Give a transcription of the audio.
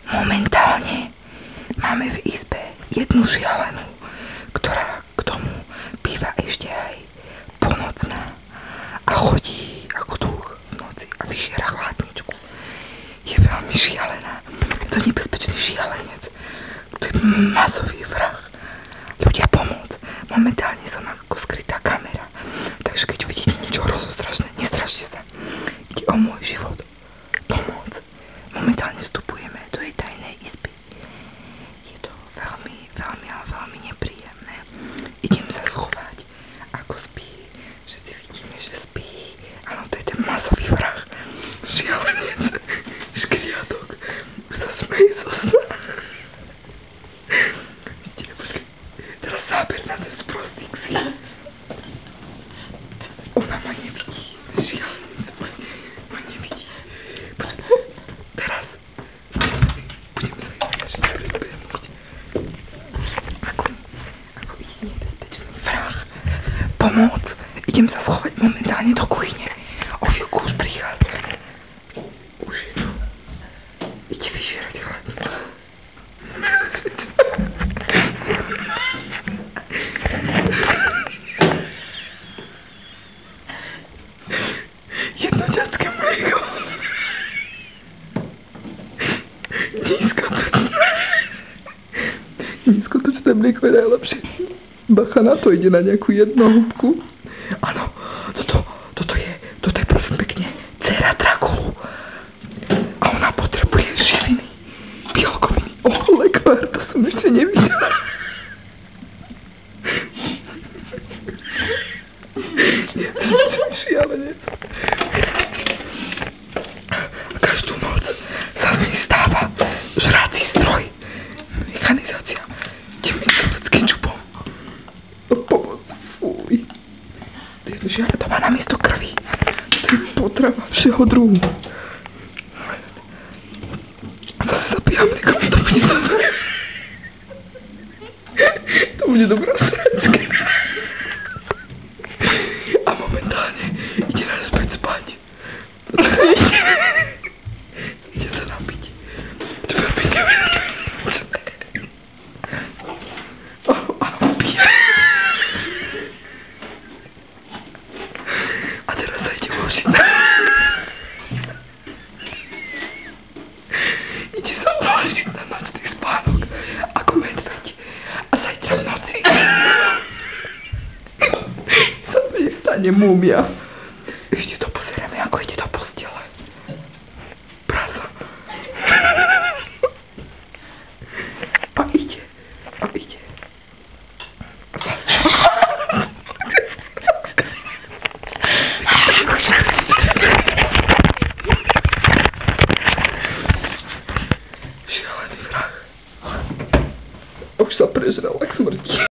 Momentálne máme v izbe jednu šialenú, ktorá k tomu býva ešte aj ponocná a chodí ako duch v noci a vyžiera chladničku. Je veľmi šialená. Je to nebezpečný šialenec. To je masový vrah. Ľudia, pomoc. Momentálne som ako skrytá kamera. Takže keď vidíte niečo rozostrašné, nestrašte sa. Ide o môj život. Pomoc. Momentálne vstupujeme do jej tajnej izby. Je to veľmi, veľmi, ale veľmi nepríjemné. Idem sa schovať, ako spí. Všetci vidíme, že spí. Áno, to je ten masový vrah. Šialenec. Škriatok. Už sa smeje zo sna. Teraz záber na ten sprostý ksít. Ona ma nevidí. Šialenec ma nevidí. Teraz budem sa vyjažiť, predbehnúť. Ako ide nebezpečný vrah. Pomoc. Idem sa schovať momentálne do kuchyne. O chvíľku už prichádza. Už je tu. Ide vyžierať chladničku. Jednoťacké mlieko. Nízkotučné mlieko je najlepšie. Bacha na to, ide na nejakú jednohúbku. Áno, toto je prosím pekne dcera Drakulu. A ona potrebuje živiny, bielkoviny. Lekvár, to som ešte nevidela. Šialenec. Každú noc sa z nej stáva žrací stroj. Mechanizácia. Temnica s kečupom. Pomoc. Fuj. To má namiesto krvi. To je potrava všeho druhu. A zase zapíjam mliekom, to bude dobré. To bude dobrá sračka. A momentálne ide nás späť spať. Ide sa napiť. To je veľmi nebezpečné. Áno, pije. A teraz sa ide uložiť. Ide sa uložiť na nočný spánok ako medveď. A zajtra v noci sa to nestane múmia. Ešte to pozeráme, ako ide do postele. Prasa. A ide. Šialený vrah. Už sa prežral k smrti.